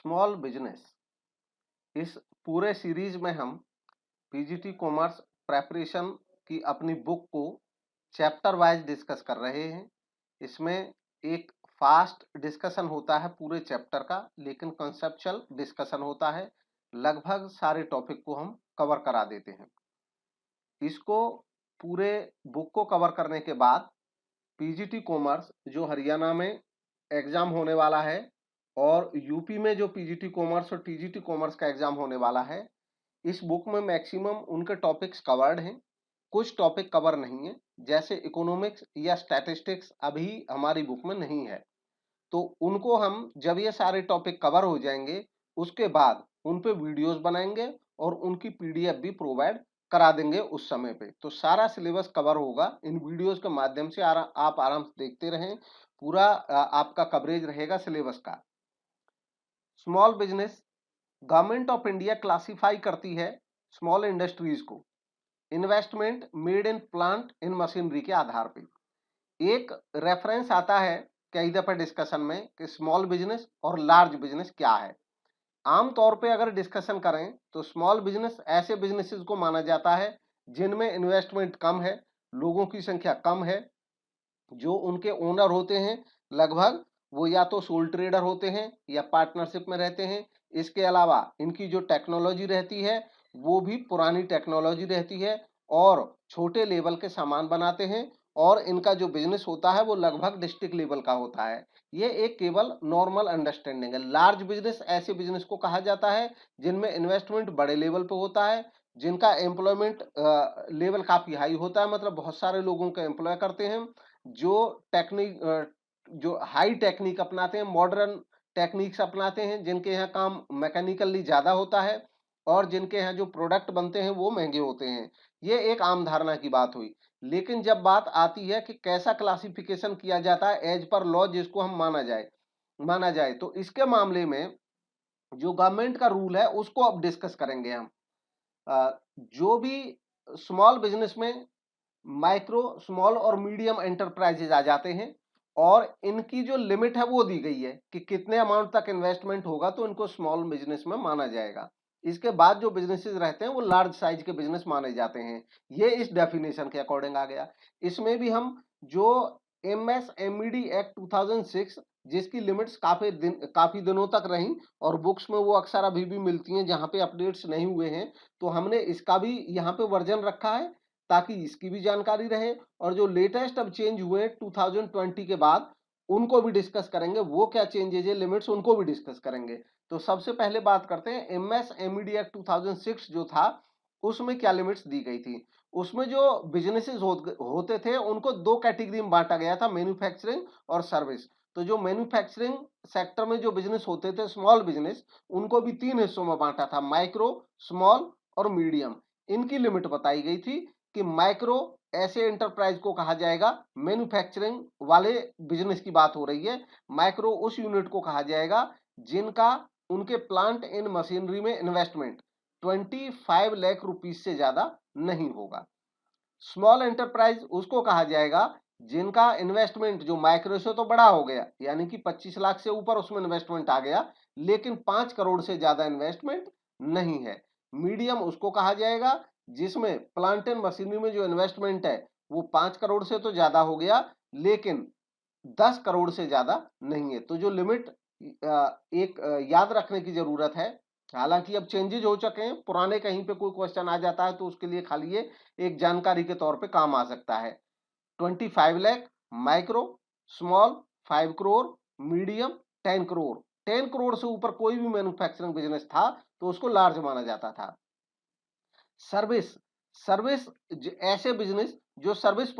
Small business. इस पूरे series में हम पीजीटी कॉमर्स प्रेपरेशन की अपनी बुक को चैप्टर वाइज डिस्कस कर रहे हैं। इसमें एक फास्ट डिस्कशन होता है पूरे चैप्टर का, लेकिन कंसेप्चुअल डिस्कशन होता है। लगभग सारे टॉपिक को हम कवर करा देते हैं। इसको पूरे बुक को कवर करने के बाद पीजीटी कॉमर्स जो हरियाणा में एग्जाम होने वाला है और यूपी में जो पीजीटी कॉमर्स और टीजीटी कॉमर्स का एग्जाम होने वाला है, इस बुक में मैक्सिमम उनके टॉपिक्स कवर्ड हैं। कुछ टॉपिक कवर नहीं है, जैसे इकोनॉमिक्स या स्टैटिस्टिक्स अभी हमारी बुक में नहीं है। तो उनको हम जब ये सारे टॉपिक कवर हो जाएंगे उसके बाद उन पे वीडियोस बनाएंगे और उनकी पीडीएफ भी प्रोवाइड करा देंगे उस समय पे। तो सारा सिलेबस कवर होगा इन वीडियोस के माध्यम से। आप आराम से देखते रहें, पूरा आपका कवरेज रहेगा सिलेबस का। Small business, government of India classify करती है स्मॉल इंडस्ट्रीज को investment made in plant in machinery के आधार पे। एक रेफरेंस आता है कई दफे डिस्कशन में कि स्मॉल बिजनेस और लार्ज बिजनेस क्या है। आमतौर पे अगर डिस्कशन करें तो स्मॉल बिजनेस ऐसे बिजनेसेस को माना जाता है जिनमें इन्वेस्टमेंट कम है, लोगों की संख्या कम है, जो उनके ओनर होते हैं लगभग वो या तो सोल ट्रेडर होते हैं या पार्टनरशिप में रहते हैं। इसके अलावा इनकी जो टेक्नोलॉजी रहती है वो भी पुरानी टेक्नोलॉजी रहती है और छोटे लेवल के सामान बनाते हैं, और इनका जो बिजनेस होता है वो लगभग डिस्ट्रिक्ट लेवल का होता है। ये एक केवल नॉर्मल अंडरस्टैंडिंग है। लार्ज बिजनेस ऐसे बिजनेस को कहा जाता है जिनमें इन्वेस्टमेंट बड़े लेवल पे होता है, जिनका एम्प्लॉयमेंट लेवल काफी हाई होता है, मतलब बहुत सारे लोगों को एम्प्लॉय करते हैं, जो टेक्निक जो हाई टेक्निक अपनाते हैं, मॉडर्न टेक्निक्स अपनाते हैं, जिनके यहाँ काम मैकेनिकली ज्यादा होता है और जिनके यहाँ जो प्रोडक्ट बनते हैं वो महंगे होते हैं। ये एक आम धारणा की बात हुई। लेकिन जब बात आती है कि कैसा क्लासिफिकेशन किया जाता है एज पर लॉ, जिसको हम माना जाए तो इसके मामले में जो गवर्नमेंट का रूल है उसको अब डिस्कस करेंगे हम। जो भी स्मॉल बिजनेस में माइक्रो, स्मॉल और मीडियम एंटरप्राइजेज आ जाते हैं और इनकी जो लिमिट है वो दी गई है कि कितने अमाउंट तक इन्वेस्टमेंट होगा तो इनको स्मॉल बिजनेस में माना जाएगा। इसके बाद जो बिजनेसेस रहते हैं वो लार्ज साइज के बिजनेस माने जाते हैं। ये इस डेफिनेशन के अकॉर्डिंग आ गया। इसमें भी हम जो एमएसएमईडी एक्ट 2006 जिसकी लिमिट्स काफी दिनों तक रही और बुक्स में वो अक्सर अभी भी मिलती हैं जहां पे अपडेट्स नहीं हुए हैं, तो हमने इसका भी यहाँ पे वर्जन रखा है ताकि इसकी भी जानकारी रहे। और जो लेटेस्ट अब चेंज हुए 2020 के बाद उनको भी डिस्कस करेंगे, वो क्या चेंजेज है, लिमिट्स, उनको भी डिस्कस करेंगे। तो सबसे पहले बात करते हैं एमएसएमईडी एक्ट 2006 जो था उसमें क्या लिमिट्स दी गई थी। उसमें जो बिजनेसेस होते थे उनको दो कैटेगरी में बांटा गया था, मैन्युफैक्चरिंग और सर्विस। तो जो मैन्युफैक्चरिंग सेक्टर में जो बिजनेस होते थे स्मॉल बिजनेस, उनको भी तीन हिस्सों में बांटा था, माइक्रो, स्मॉल और मीडियम। इनकी लिमिट बताई गई थी कि माइक्रो ऐसे एंटरप्राइज को कहा जाएगा, मैन्युफैक्चरिंग वाले बिजनेस की बात हो रही है, माइक्रो उस यूनिट को कहा जाएगा जिनका उनके प्लांट इन मशीनरी में इन्वेस्टमेंट 25 लाख रुपीज से ज्यादा नहीं होगा। स्मॉल एंटरप्राइज उसको कहा जाएगा जिनका इन्वेस्टमेंट जो माइक्रो से तो बड़ा हो गया, यानी कि 25 लाख से ऊपर उसमें इन्वेस्टमेंट आ गया, लेकिन 5 करोड़ से ज्यादा इन्वेस्टमेंट नहीं है। मीडियम उसको कहा जाएगा जिसमें प्लांट एंड मशीनरी में जो इन्वेस्टमेंट है वो 5 करोड़ से तो ज्यादा हो गया लेकिन 10 करोड़ से ज्यादा नहीं है। तो जो लिमिट एक याद रखने की जरूरत है, हालांकि अब चेंजेज हो चुके हैं, पुराने कहीं पे कोई क्वेश्चन आ जाता है तो उसके लिए खाली ये एक जानकारी के तौर पे काम आ सकता है। 25 lakh micro, small 5 crore, medium 10 crore. 10 crore से ऊपर कोई भी मैन्युफैक्चरिंग बिजनेस था तो उसको लार्ज माना जाता था। सर्विस, सर्विस ऐसे बिजनेस जो सर्विस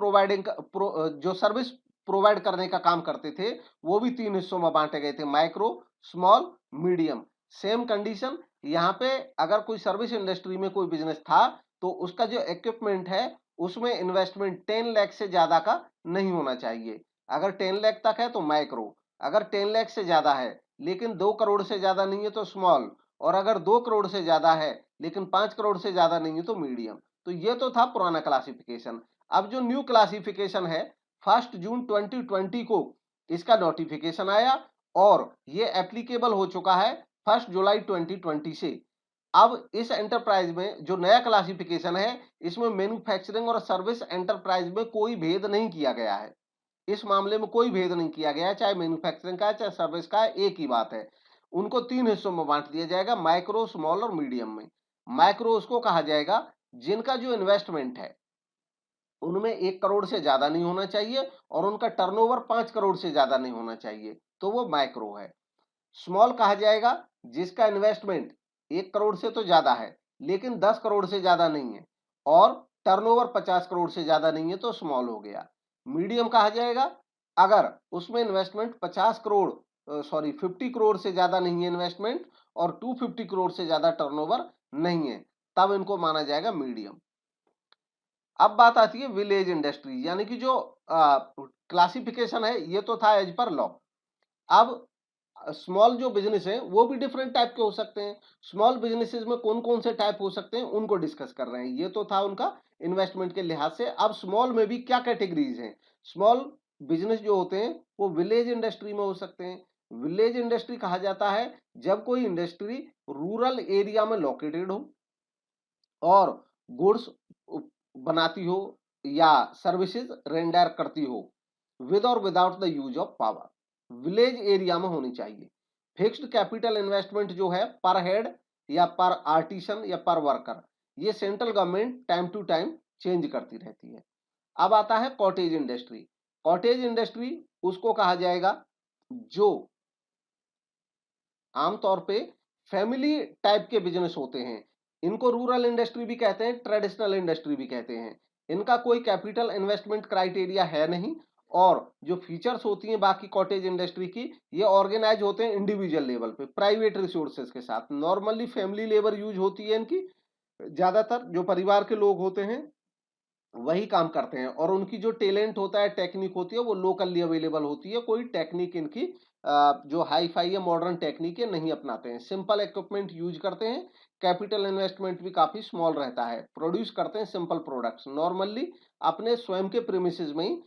प्रोवाइड करने का काम करते थे वो भी तीन हिस्सों में बांटे गए थे, micro, small, medium. Same condition यहाँ पे, अगर कोई सर्विस इंडस्ट्री में कोई बिजनेस था तो उसका जो इक्विपमेंट है उसमें इन्वेस्टमेंट 10 लाख से ज्यादा का नहीं होना चाहिए। अगर 10 लाख तक है तो माइक्रो, अगर 10 लाख से ज्यादा है लेकिन 2 करोड़ से ज्यादा नहीं है तो स्मॉल, और अगर 2 करोड़ से ज्यादा है लेकिन 5 करोड़ से ज्यादा नहीं है तो मीडियम। तो ये तो था पुराना क्लासिफिकेशन। अब जो न्यू क्लासिफिकेशन है 1 जून 2020 को इसका नोटिफिकेशन आया और ये एप्लीकेबल हो चुका है 1 जुलाई 2020 से। अब इस एंटरप्राइज में जो नया क्लासिफिकेशन है, इसमें मैन्युफैक्चरिंग और सर्विस एंटरप्राइज में कोई भेद नहीं किया गया है। इस मामले में कोई भेद नहीं किया गया है, चाहे मैन्युफैक्चरिंग का है चाहे सर्विस का है, एक ही बात है। उनको 3 हिस्सों में बांट दिया जाएगा, माइक्रो, स्मॉल और मीडियम में। माइक्रो उसको कहा जाएगा जिनका जो इन्वेस्टमेंट है उनमें 1 करोड़ से ज्यादा नहीं होना चाहिए और उनका टर्नओवर 5 करोड़ से ज्यादा नहीं होना चाहिए, तो वो माइक्रो है। स्मॉल कहा जाएगा जिसका इन्वेस्टमेंट 1 करोड़ से तो ज्यादा है लेकिन 10 करोड़ से ज्यादा नहीं है और टर्नओवर 50 करोड़ से ज्यादा नहीं है, तो स्मॉल हो गया। मीडियम कहा जाएगा अगर उसमें इन्वेस्टमेंट 50 करोड़ से ज्यादा नहीं है इन्वेस्टमेंट और 250 करोड़ से ज्यादा टर्नओवर नहीं है, तब इनको माना जाएगा मीडियम। अब बात आती है विलेज इंडस्ट्री, यानी कि जो क्लासिफिकेशन है ये तो था एज पर लॉ। अब स्मॉल जो बिजनेस है वो भी डिफरेंट टाइप के हो सकते हैं। स्मॉल बिजनेसेस में कौन कौन से टाइप हो सकते हैं उनको डिस्कस कर रहे हैं। ये तो था उनका इन्वेस्टमेंट के लिहाज से। अब स्मॉल में भी क्या कैटेगरीज हैं। स्मॉल बिजनेस जो होते हैं वो विलेज इंडस्ट्री में हो सकते हैं। विलेज इंडस्ट्री कहा जाता है जब कोई इंडस्ट्री रूरल एरिया में लोकेटेड हो और गुड्स बनाती हो या सर्विसेज रेंडर करती हो विद और without the use of power. Village area में होनी चाहिए। फिक्स्ड कैपिटल इन्वेस्टमेंट जो है पर हेड या पर आर्टिसन या पर वर्कर, ये central government time to time change करती रहती है। अब आता है कॉटेज इंडस्ट्री। कॉटेज इंडस्ट्री उसको कहा जाएगा जो आमतौर पे फैमिली टाइप के बिजनेस होते हैं। इनको रूरल इंडस्ट्री भी कहते हैं, ट्रेडिशनल इंडस्ट्री भी कहते हैं। इनका कोई कैपिटल इन्वेस्टमेंट क्राइटेरिया है नहीं और जो फीचर्स होती हैं बाकी कॉटेज इंडस्ट्री की, ये ऑर्गेनाइज होते हैं इंडिविजुअल लेवल पे प्राइवेट रिसोर्सेज के साथ। नॉर्मली फैमिली लेबर यूज होती है इनकी, ज्यादातर जो परिवार के लोग होते हैं वही काम करते हैं और उनकी जो टैलेंट होता है, टेक्निक होती है, वो लोकली अवेलेबल होती है। कोई टेक्निक इनकी जो हाई फाई या मॉडर्न टेक्निक है नहीं अपनाते हैं। सिंपल इक्विपमेंट यूज करते हैं। कैपिटल इन्वेस्टमेंट भी काफी स्मॉल रहता है। प्रोड्यूस करते हैं सिंपल प्रोडक्ट्स, नॉर्मली अपने स्वयं के प्रीमिसेस में ही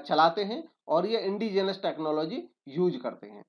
चलाते हैं और ये इंडिजिनस टेक्नोलॉजी यूज करते हैं।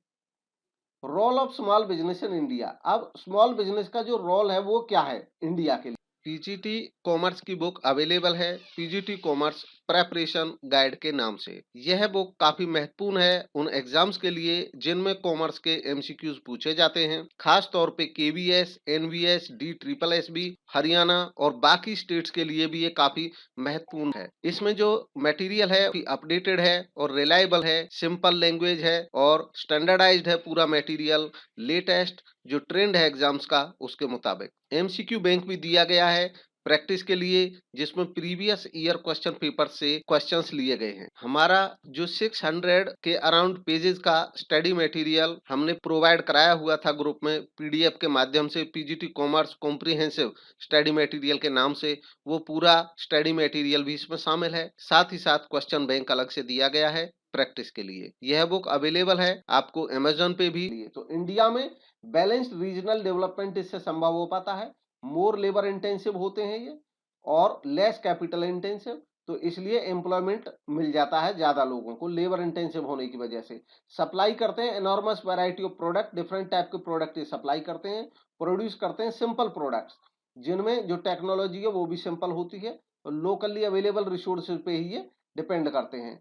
Role of small business in India. अब स्मॉल बिजनेस का जो रोल है वो क्या है इंडिया के लिए। पीजीटी कॉमर्स की बुक अवेलेबल है, पीजीटी कॉमर्स प्रेपरेशन गाइड के नाम से। यह बुक काफी महत्वपूर्ण है उन एग्जाम्स के लिए जिनमें कॉमर्स के एमसीक्यूज पूछे जाते हैं। खास तौर पे केवीएस, एनवीएस, DSSB, हरियाणा और बाकी स्टेट्स के लिए भी ये काफी महत्वपूर्ण है। इसमें जो मटेरियल है अपडेटेड है और रिलायबल है, सिंपल लैंग्वेज है और स्टैंडर्डाइज्ड है पूरा मटेरियल, लेटेस्ट जो ट्रेंड है एग्जाम्स का उसके मुताबिक। एमसीक्यू बैंक भी दिया गया है प्रैक्टिस के लिए, जिसमें प्रीवियस ईयर क्वेश्चन पेपर से क्वेश्चंस लिए गए हैं। हमारा जो 600 के अराउंड पेजेस का स्टडी मटेरियल हमने प्रोवाइड कराया हुआ था ग्रुप में पीडीएफ के माध्यम से, PGT commerce comprehensive study material के नाम से, वो पूरा स्टडी मटेरियल भी इसमें शामिल है। साथ ही साथ क्वेश्चन बैंक अलग से दिया गया है प्रैक्टिस के लिए। यह बुक अवेलेबल है आपको अमेजोन पे भी। तो इंडिया में बैलेंस्ड रीजनल डेवलपमेंट इससे संभव हो पाता है। मोर लेबर इंटेंसिव होते हैं ये और लेस कैपिटल इंटेंसिव, तो इसलिए एम्प्लॉयमेंट मिल जाता है ज्यादा लोगों को लेबर इंटेंसिव होने की वजह से। सप्लाई करते हैं enormous variety of product, different type के प्रोडक्ट ये सप्लाई करते हैं। प्रोड्यूस करते हैं सिंपल प्रोडक्ट्स जिनमें जो टेक्नोलॉजी है वो भी सिंपल होती है और लोकली अवेलेबल रिसोर्सेज पे ही ये डिपेंड करते हैं।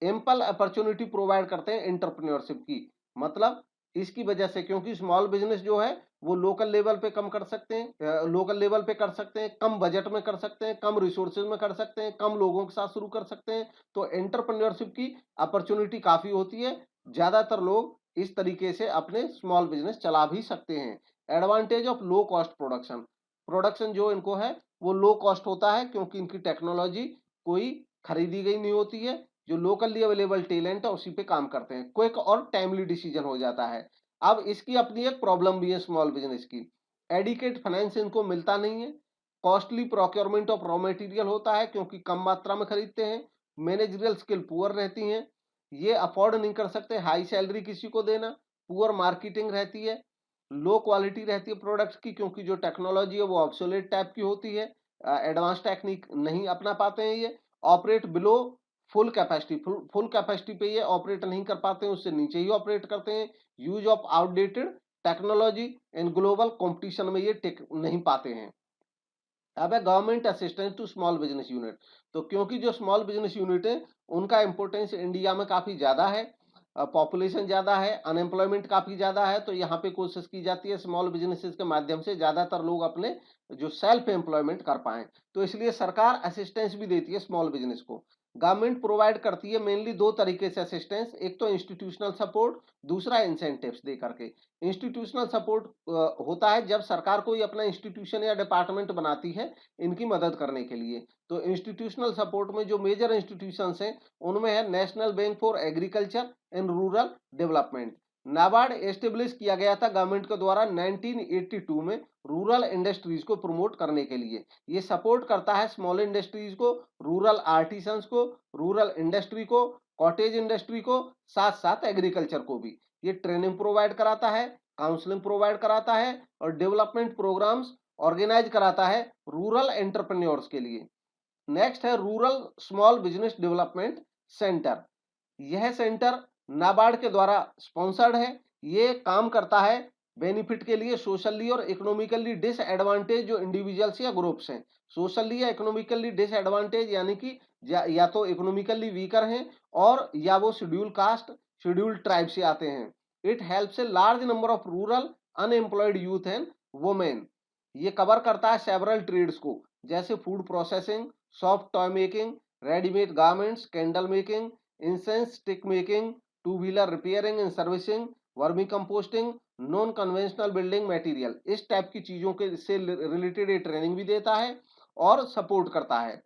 एम्पल अपॉर्चुनिटी प्रोवाइड करते हैं एंटरप्रेन्योरशिप की, मतलब इसकी वजह से क्योंकि स्मॉल बिजनेस जो है वो लोकल लेवल पे कम कर सकते हैं, लोकल लेवल पे कर सकते हैं, कम बजट में कर सकते हैं, कम रिसोर्सेज में कर सकते हैं, कम लोगों के साथ शुरू कर सकते हैं। तो एंटरप्रेन्योरशिप की अपॉर्चुनिटी काफी होती है। ज्यादातर लोग इस तरीके से अपने स्मॉल बिजनेस चला भी सकते हैं। Advantage of low cost production. Production जो इनको है वो लो कॉस्ट होता है क्योंकि इनकी टेक्नोलॉजी कोई खरीदी गई नहीं होती है। जो लोकली अवेलेबल टैलेंट है उसी पे काम करते हैं। क्विक और टाइमली डिसीजन हो जाता है। अब इसकी अपनी एक प्रॉब्लम भी है स्मॉल बिजनेस की, एडिकेट फाइनेंस इनको मिलता नहीं है। Costly procurement of raw material होता है क्योंकि कम मात्रा में खरीदते हैं। मैनेजरियल स्किल पुअर रहती हैं, ये अफोर्ड नहीं कर सकते हाई सैलरी किसी को देना। पुअर मार्केटिंग रहती है, लो क्वालिटी रहती है प्रोडक्ट्स की क्योंकि जो टेक्नोलॉजी है वो ऑब्सोलेट टाइप की होती है, एडवांस टेक्निक नहीं अपना पाते हैं ये। Operate below full capacity, full capacity पे ये ऑपरेट नहीं कर पाते हैं, उससे नीचे ही ऑपरेट करते हैं। Use of outdated technology in global competition में ये टिक नहीं पाते हैं। अब है government assistance to small business unit. तो क्योंकि जो स्मॉल बिजनेस यूनिट है उनका इंपोर्टेंस इंडिया में काफी ज्यादा है, पॉपुलेशन ज्यादा है, अनएम्प्लॉयमेंट काफी ज्यादा है, तो यहाँ पे कोशिश की जाती है स्मॉल बिजनेसेस के माध्यम से ज्यादातर लोग अपने जो सेल्फ एम्प्लॉयमेंट कर पाए। तो इसलिए सरकार असिस्टेंस भी देती है स्मॉल बिजनेस को। गवर्नमेंट प्रोवाइड करती है मेनली दो तरीके से असिस्टेंस, एक तो इंस्टीट्यूशनल सपोर्ट, दूसरा इंसेंटिव्स दे करके। इंस्टीट्यूशनल सपोर्ट होता है जब सरकार कोई अपना इंस्टीट्यूशन या डिपार्टमेंट बनाती है इनकी मदद करने के लिए। तो इंस्टीट्यूशनल सपोर्ट में जो मेजर इंस्टीट्यूशंस हैं उनमें है national bank for agriculture and rural development. NABARD establish किया गया था गवर्नमेंट के द्वारा 1982 में रूरल इंडस्ट्रीज को प्रमोट करने के लिए। ये सपोर्ट करता है स्मॉल इंडस्ट्रीज को, रूरल आर्टिसंस को, रूरल इंडस्ट्री को, कॉटेज इंडस्ट्री को, साथ साथ एग्रीकल्चर को भी। ये ट्रेनिंग प्रोवाइड कराता है, काउंसलिंग प्रोवाइड कराता है और डेवलपमेंट प्रोग्राम्स ऑर्गेनाइज कराता है रूरल एंटरप्रेन्योर्स के लिए। नेक्स्ट है rural small business development centre. यह सेंटर नाबार्ड के द्वारा स्पॉन्सर्ड है। ये काम करता है बेनिफिट के लिए सोशली और इकोनॉमिकली डिसएडवांटेज जो इंडिविजुअल्स या ग्रुप्स हैं। सोशली या इकोनॉमिकली डिसएडवांटेज यानी कि या तो इकोनॉमिकली वीकर हैं और या वो शेड्यूल कास्ट, शेड्यूल ट्राइब से आते हैं। It helps a large number of rural unemployed youth and women. ये कवर करता है सेवरल ट्रेड्स को, जैसे food processing, soft toy making, readymade garments, candle making, incense stick making, two wheeler repairing and servicing, vermi composting, non conventional building material. इस type की चीजों के से रिलेटेड ये ट्रेनिंग भी देता है और सपोर्ट करता है।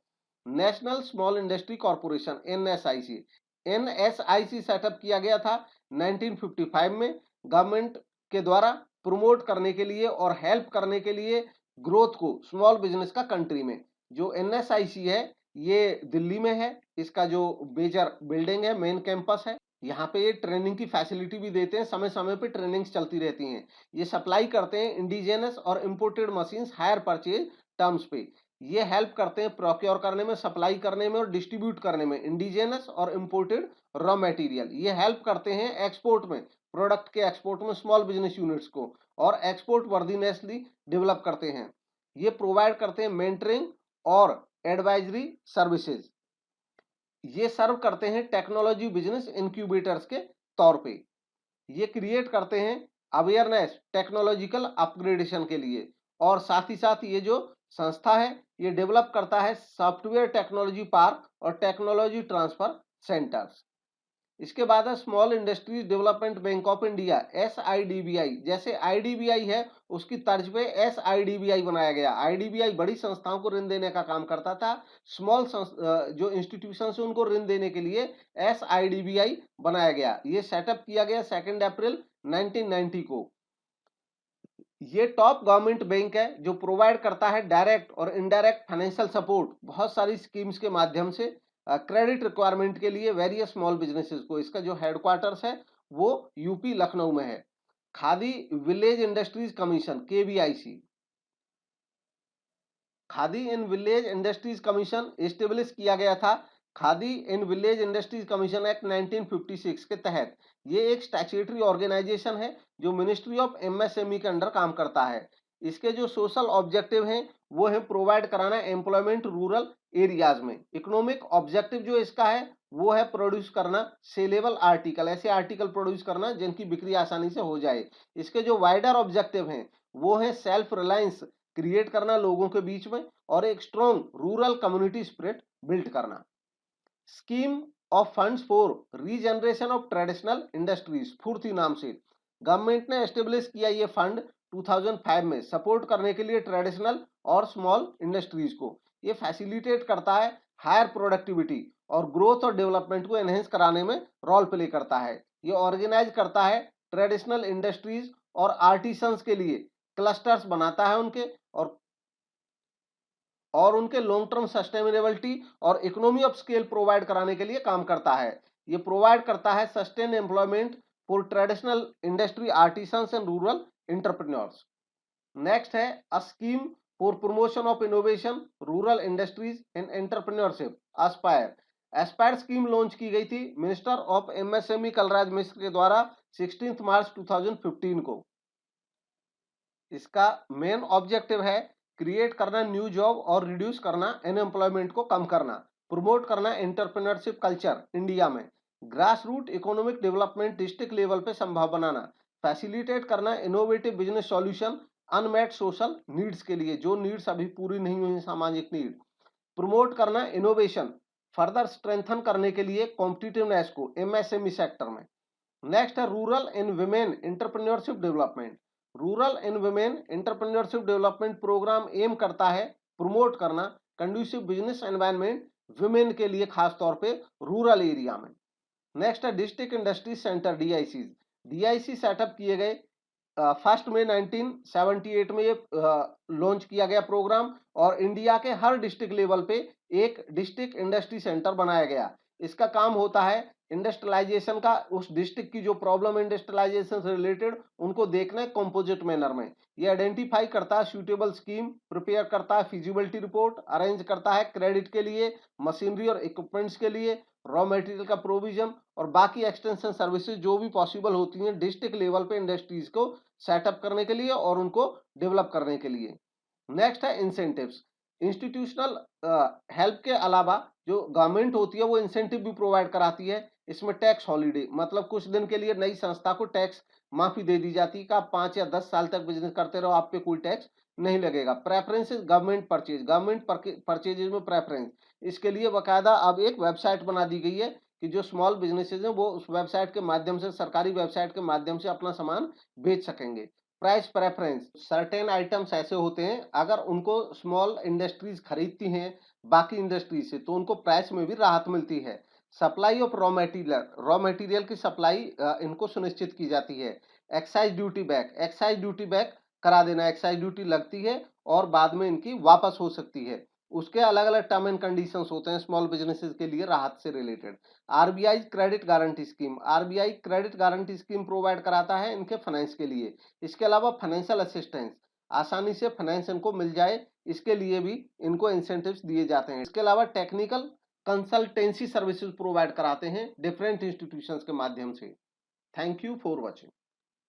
National small industry corporation NSIC. NSIC setup किया गया था 1955 में गवर्नमेंट के द्वारा प्रमोट करने के लिए और हेल्प करने के लिए ग्रोथ को स्मॉल बिजनेस का कंट्री में। जो एनएसआईसी है ये दिल्ली में है, इसका जो मेजर बिल्डिंग है, मेन कैंपस है, यहाँ पे ये ट्रेनिंग की फैसिलिटी भी देते हैं, समय समय पे ट्रेनिंग्स चलती रहती हैं। ये सप्लाई करते हैं इंडिजिनस और imported machines hire purchase terms पे। ये हेल्प करते हैं प्रोक्योर करने में, सप्लाई करने में और डिस्ट्रीब्यूट करने में इंडिजिनस और इंपोर्टेड रॉ मटेरियल। ये हेल्प करते हैं एक्सपोर्ट में, प्रोडक्ट के एक्सपोर्ट में स्मॉल बिजनेस यूनिट्स को, और एक्सपोर्ट वर्दीनेसली डेवलप करते हैं। ये प्रोवाइड करते हैं मेंटरिंग और एडवाइजरी सर्विसेज। ये सर्व करते हैं टेक्नोलॉजी बिजनेस इंक्यूबेटर्स के तौर पे। ये क्रिएट करते हैं अवेयरनेस टेक्नोलॉजिकल अपग्रेडेशन के लिए, और साथ ही साथ ये जो संस्था है ये डेवलप करता है सॉफ्टवेयर टेक्नोलॉजी पार्क और टेक्नोलॉजी ट्रांसफर सेंटर्स। इसके बाद है small industries development bank of India SIDBI. जैसे आईडीबीआई है उसकी तर्ज पे एसआईडीबीआई बनाया गया। आईडीबीआई बड़ी संस्थाओं को ऋण देने का काम करता था, स्मॉल जो इंस्टीट्यूशन है उनको ऋण देने के लिए एसआईडीबीआई बनाया गया। ये सेटअप किया गया 2 अप्रैल 1990 को। ये टॉप गवर्नमेंट बैंक है जो प्रोवाइड करता है डायरेक्ट और इनडायरेक्ट फाइनेंशियल सपोर्ट बहुत सारी स्कीम्स के माध्यम से क्रेडिट रिक्वायरमेंट के लिए वेरियस स्मॉल बिजनेसेस को। इसका जो हेडक्वार्टर्स है वो यूपी लखनऊ में है। Khadi village industries commission KVIC. Khadi in village industries commission establish किया गया था khadi in village industries commission act 1956 के तहत। ये एक स्टैट्यूटरी ऑर्गेनाइजेशन है जो मिनिस्ट्री ऑफ एमएसएमई के अंडर काम करता है। इसके जो सोशल ऑब्जेक्टिव हैं वो है प्रोवाइड कराना एम्प्लॉयमेंट रूरल एरियाज में। इकोनॉमिक ऑब्जेक्टिव जो इसका है वो है प्रोड्यूस करना सेलेबल आर्टिकल, ऐसे आर्टिकल प्रोड्यूस करना जिनकी बिक्री आसानी से हो जाए। इसके जो वाइडर ऑब्जेक्टिव हैं वो है सेल्फ रिलायंस क्रिएट करना लोगों के बीच में और एक strong rural community spirit build करना। Scheme of funds for regeneration of traditional industries SFURTI नाम से गवर्नमेंट ने एस्टेब्लिश किया ये फंड 2005 में सपोर्ट करने के लिए ट्रेडिशनल और स्मॉल इंडस्ट्रीज को। ये फैसिलिटेट करता है हायर प्रोडक्टिविटी और ग्रोथ और डेवलपमेंट को एनहेंस कराने में रोल प्ले करता है। ये ऑर्गेनाइज करता है ट्रेडिशनल इंडस्ट्रीज और आर्टिसंस के लिए क्लस्टर्स बनाता है उनके, और उनके लॉन्ग टर्म सस्टेनेबिलिटी और इकोनॉमी ऑफ स्केल प्रोवाइड कराने के लिए काम करता है। ये प्रोवाइड करता है sustain employment for traditional industry artisans and rural entrepreneurs. Next है a scheme for promotion of innovation rural industries and entrepreneurship ASPIRE. ASPIRE scheme launch की गई थी minister of MSME Kalraj Mishra के द्वारा 16 मार्च 2015 को। इसका मेन ऑब्जेक्टिव है क्रिएट करना न्यू जॉब और रिड्यूस करना अनएम्प्लॉयमेंट को कम करना, प्रमोट करना एंटरप्रेन्योरशिप कल्चर इंडिया में, grass root economic development district level पे संभव बनाना, फैसिलिटेट करना innovative business solution unmet social needs के लिए, जो नीड्स अभी पूरी नहीं हुई सामाजिक नीड, प्रमोट करना इनोवेशन फर्दर स्ट्रेंथन करने के लिए कॉम्पिटिटिवनेस को एमएसएमई सेक्टर में। नेक्स्ट है rural and women entrepreneurship development. Rural and women entrepreneurship development programme M करता है प्रमोट करना कंड्यूसिव बिजनेस एनवायरनमेंट विमेन के लिए, खास तौर पे रूरल एरिया में। नेक्स्ट है district industry centre DIC. DIC setup किए गए 1 मई 1978 में ये लॉन्च किया गया प्रोग्राम, और इंडिया के हर डिस्ट्रिक्ट लेवल पे एक डिस्ट्रिक्ट इंडस्ट्री सेंटर बनाया गया। इसका काम होता है इंडस्ट्रियलाइजेशन का, उस डिस्ट्रिक्ट की जो प्रॉब्लम इंडस्ट्रियलाइजेशन से रिलेटेड उनको देखना है कंपोजिट मैनर में। ये आइडेंटिफाई करता है सूटेबल स्कीम, प्रिपेयर करता है फिजिबिलिटी रिपोर्ट, अरेंज करता है क्रेडिट के लिए, मशीनरी और इक्विपमेंट्स के लिए, रॉ मटेरियल का प्रोविजन और बाकी एक्सटेंशन सर्विसेज जो भी पॉसिबल होती हैं डिस्ट्रिक्ट लेवल पे इंडस्ट्रीज को सेटअप करने के लिए और उनको डेवलप करने के लिए। नेक्स्ट है इंसेंटिव्स। इंस्टीट्यूशनल हेल्प के अलावा जो गवर्नमेंट होती है वो इंसेंटिव भी प्रोवाइड कराती है। इसमें टैक्स हॉलीडे, मतलब कुछ दिन के लिए नई संस्था को टैक्स माफी दे दी जाती है कि आप 5 या 10 साल तक बिजनेस करते रहो, आप पे कोई टैक्स नहीं लगेगा। Preferences government purchase, government purchases में प्रेफरेंस, इसके लिए बाकायदा अब एक वेबसाइट बना दी गई है कि जो स्मॉल बिजनेसेस हैं वो उस वेबसाइट के माध्यम से, सरकारी वेबसाइट के माध्यम से अपना सामान बेच सकेंगे। प्राइस प्रेफरेंस, सर्टेन आइटम्स ऐसे होते हैं अगर उनको स्मॉल इंडस्ट्रीज खरीदती हैं बाकी इंडस्ट्री से तो उनको प्राइस में भी राहत मिलती है। सप्लाई ऑफ रॉ मटेरियल की सप्लाई इनको सुनिश्चित की जाती है। एक्साइज ड्यूटी बैक करा देना, एक्साइज ड्यूटी लगती है और बाद में इनकी वापस हो सकती है। उसके अलग अलग टर्म एंड कंडीशंस होते हैं स्मॉल बिजनेसेस के लिए राहत से related. RBI credit guarantee scheme, RBI credit guarantee scheme provide कराता है इनके फाइनेंस के लिए। इसके अलावा फाइनेंशियल असिस्टेंस, आसानी से फाइनेंस इनको मिल जाए, इसके लिए भी इनको इंसेंटिव्स दिए जाते हैं। इसके अलावा टेक्निकल कंसल्टेंसी सर्विसेज प्रोवाइड कराते हैं डिफरेंट इंस्टीट्यूशंस के माध्यम से। Thank you for watching.